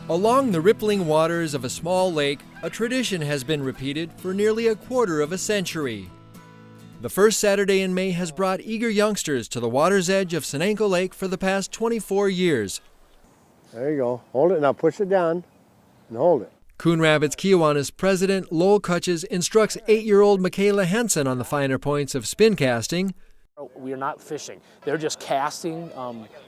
Along the rippling waters of a small lake, a tradition has been repeated for nearly a quarter of a century. The first Saturday in May has brought eager youngsters to the water's edge of Senanco Lake for the past 24 years. There you go. Hold it now. Push it down and hold it. Coon Rapids Kiwanis President Lowell Kutches instructs 8-year-old Michaela Henson on the finer points of spin casting. We are not fishing. They're just casting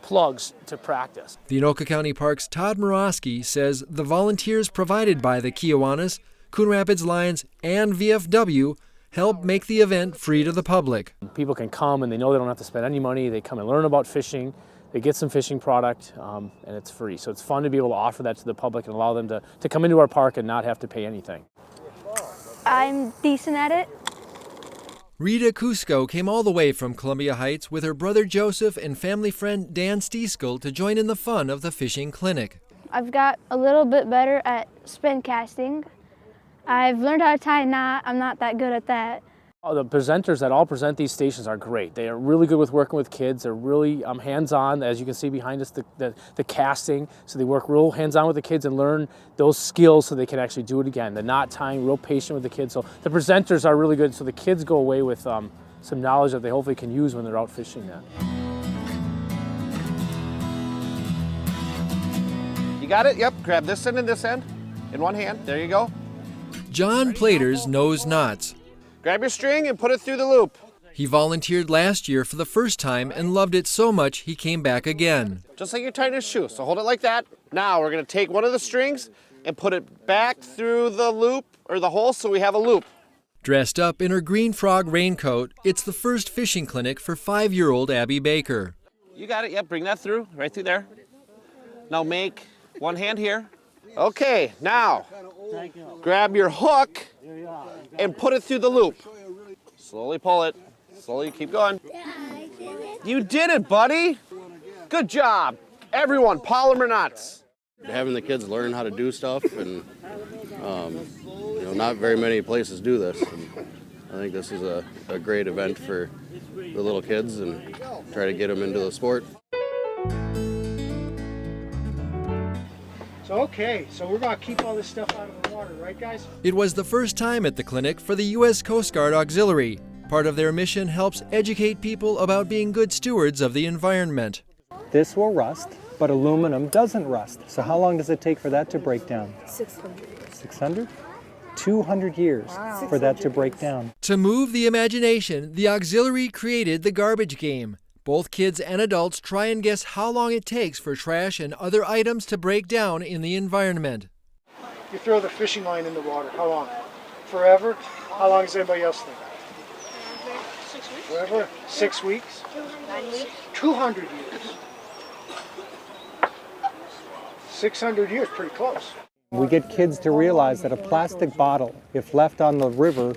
plugs to practice. The Anoka County Parks' Todd Murawski says the volunteers provided by the Kiwanis, Coon Rapids Lions, and VFW help make the event free to the public. People can come and they know they don't have to spend any money. They come and learn about fishing. They get some fishing product and it's free. So it's fun to be able to offer that to the public and allow them to come into our park and not have to pay anything. I'm decent at it. Rita Cusco came all the way from Columbia Heights with her brother Joseph and family friend Dan Stieskel to join in the fun of the fishing clinic. I've got a little bit better at spin casting. I've learned how to tie a knot. I'm not that good at that. The presenters that all present these stations are great. They are really good with working with kids. They're really hands-on, as you can see behind us, the casting. So they work real hands-on with the kids and learn those skills so they can actually do it again. The knot tying, real patient with the kids. So the presenters are really good. So the kids go away with some knowledge that they hopefully can use when they're out fishing that. You got it? Yep. Grab this end and this end in one hand. There you go. John Platers knows knots. Grab your string and put it through the loop. He volunteered last year for the first time and loved it so much he came back again. Just like you're tying a shoe, so hold it like that. Now we're gonna take one of the strings and put it back through the loop or the hole so we have a loop. Dressed up in her green frog raincoat, it's the first fishing clinic for 5-year-old Abby Baker. You got it, yep, bring that through, right through there. Now make one hand here. Okay, now grab your hook and put it through the loop. Slowly pull it. Slowly keep going. You did it, buddy. Good job. Everyone, polymer knots. Having the kids learn how to do stuff, and not very many places do this. And I think this is a great event for the little kids and try to get them into the sport. Okay, so we're going to keep all this stuff out of the water, right guys? It was the first time at the clinic for the U.S. Coast Guard Auxiliary. Part of their mission helps educate people about being good stewards of the environment. This will rust, but aluminum doesn't rust. So how long does it take for that to break down? 600. 600? 200 years for that to break down. To move the imagination, the auxiliary created the garbage game. Both kids and adults try and guess how long it takes for trash and other items to break down in the environment. You throw the fishing line in the water, how long? Forever? How long does anybody else think? 6 weeks. Forever? 6 weeks? 9 weeks. 200 years. 600 years, pretty close. We get kids to realize that a plastic bottle, if left on the river,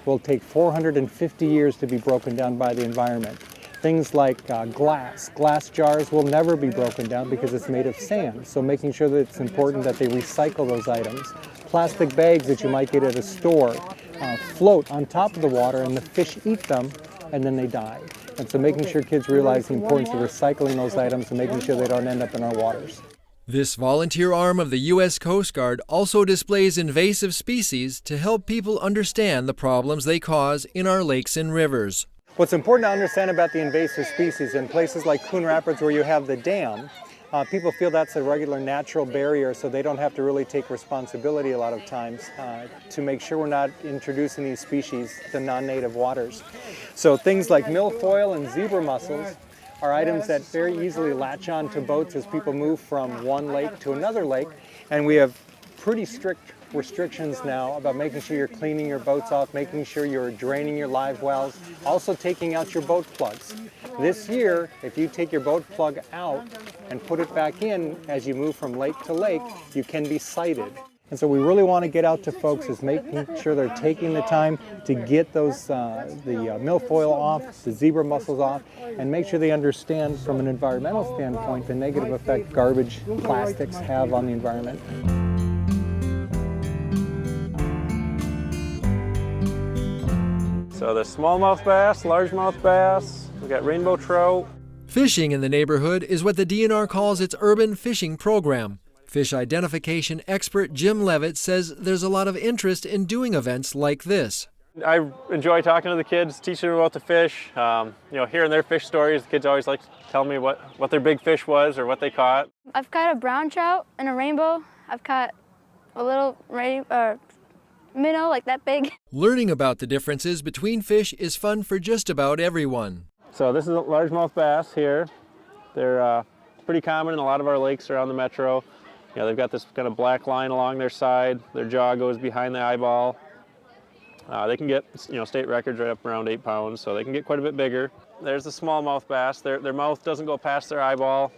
will take 450 years to be broken down by the environment. Things like glass jars will never be broken down because it's made of sand. So making sure that it's important that they recycle those items. Plastic bags that you might get at a store float on top of the water and the fish eat them and then they die. And so making sure kids realize the importance of recycling those items and making sure they don't end up in our waters. This volunteer arm of the U.S. Coast Guard also displays invasive species to help people understand the problems they cause in our lakes and rivers. What's important to understand about the invasive species in places like Coon Rapids where you have the dam, people feel that's a regular natural barrier, so they don't have to really take responsibility a lot of times to make sure we're not introducing these species to non-native waters. So things like milfoil and zebra mussels are items that very easily latch on to boats as people move from one lake to another lake, and we have pretty strict restrictions now about making sure you're cleaning your boats off, making sure you're draining your live wells, also taking out your boat plugs. This year, if you take your boat plug out and put it back in as you move from lake to lake, you can be cited. And so we really want to get out to folks is making sure they're taking the time to get those the milfoil off, the zebra mussels off, and make sure they understand from an environmental standpoint the negative effect garbage plastics have on the environment. So there's smallmouth bass, largemouth bass, we got rainbow trout. Fishing in the neighborhood is what the DNR calls its urban fishing program. Fish identification expert Jim Levitt says there's a lot of interest in doing events like this. I enjoy talking to the kids, teaching them about the fish, hearing their fish stories. The kids always like to tell me what their big fish was or what they caught. I've caught a brown trout and a rainbow. I've caught a little minnow like that big. Learning about the differences between fish is fun for just about everyone. So this is a largemouth bass here. They're pretty common in a lot of our lakes around the metro. They've got this kind of black line along their side. Their jaw goes behind the eyeball. They can get state records right up around 8 pounds, so they can get quite a bit bigger. There's the smallmouth bass. Their mouth doesn't go past their eyeball.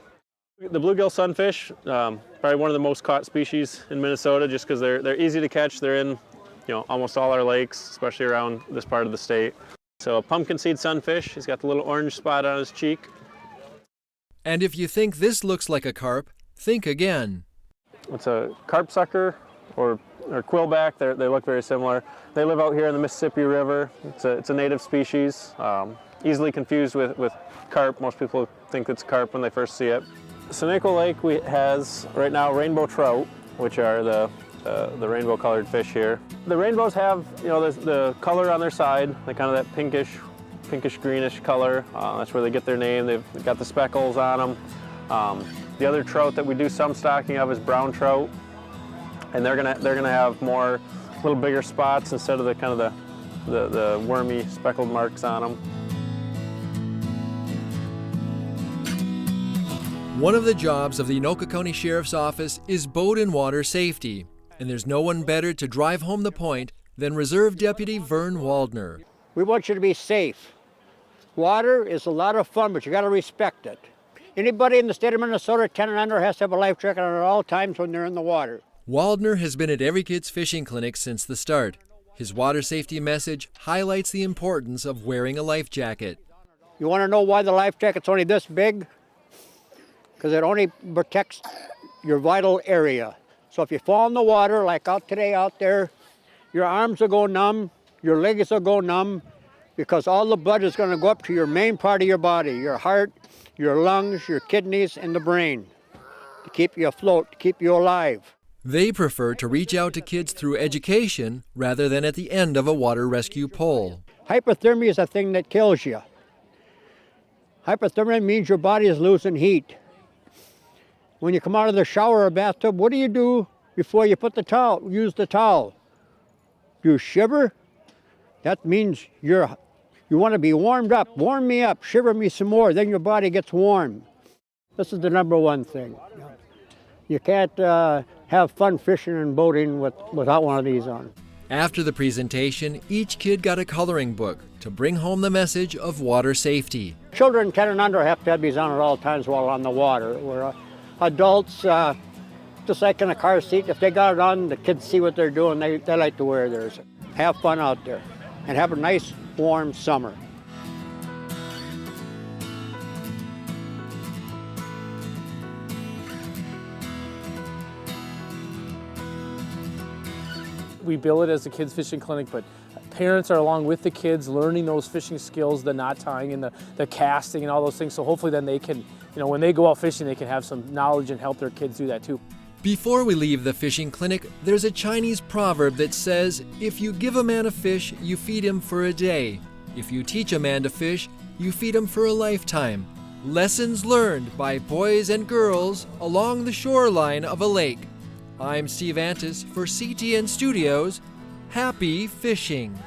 The bluegill sunfish, probably one of the most caught species in Minnesota, just because they're easy to catch. They're in almost all our lakes, especially around this part of the state. So a pumpkin seed sunfish, he's got the little orange spot on his cheek. And if you think this looks like a carp, think again. It's a carp sucker or quillback. They look very similar. They live out here in the Mississippi River. It's a native species, easily confused with carp. Most people think it's carp when they first see it. Seneca Lake has right now rainbow trout, which are the rainbow colored fish here. The rainbows have the color on their side, like kind of that pinkish greenish color. That's where they get their name. They've got the speckles on them. The other trout that we do some stocking of is brown trout, and they're gonna have more little bigger spots instead of the kind of the wormy speckled marks on them. One of the jobs of the Anoka County Sheriff's Office is boat and water safety, and there's no one better to drive home the point than Reserve Deputy Vern Waldner. We want you to be safe. Water is a lot of fun, but you got to respect it. Anybody in the state of Minnesota 10 and under has to have a life jacket on at all times when they're in the water. Waldner has been at every kid's fishing clinic since the start. His water safety message highlights the importance of wearing a life jacket. You want to know why the life jacket's only this big? Because it only protects your vital area. So if you fall in the water, like out today out there, your arms will go numb, your legs will go numb, because all the blood is going to go up to your main part of your body, your heart, your lungs, your kidneys, and the brain, to keep you afloat, to keep you alive. They prefer to reach out to kids through education rather than at the end of a water rescue pole. Hypothermia is a thing that kills you. Hypothermia means your body is losing heat. When you come out of the shower or bathtub, what do you do before you put use the towel? You shiver? That means you want to be warmed up. Warm me up, shiver me some more, then your body gets warm. This is the number one thing. You can't have fun fishing and boating without one of these on. After the presentation, each kid got a coloring book to bring home the message of water safety. Children 10 and under have to have these on at all times while on the water. Where adults, just like in a car seat, if they got it on, the kids see what they're doing, they like to wear theirs. Have fun out there and have a nice warm summer. We bill it as a kids fishing clinic, but parents are along with the kids learning those fishing skills, the knot tying and the casting and all those things. So hopefully then they can, when they go out fishing, they can have some knowledge and help their kids do that too. Before we leave the fishing clinic, there's a Chinese proverb that says, if you give a man a fish, you feed him for a day. If you teach a man to fish, you feed him for a lifetime. Lessons learned by boys and girls along the shoreline of a lake. I'm Steve Antis for CTN Studios. Happy fishing!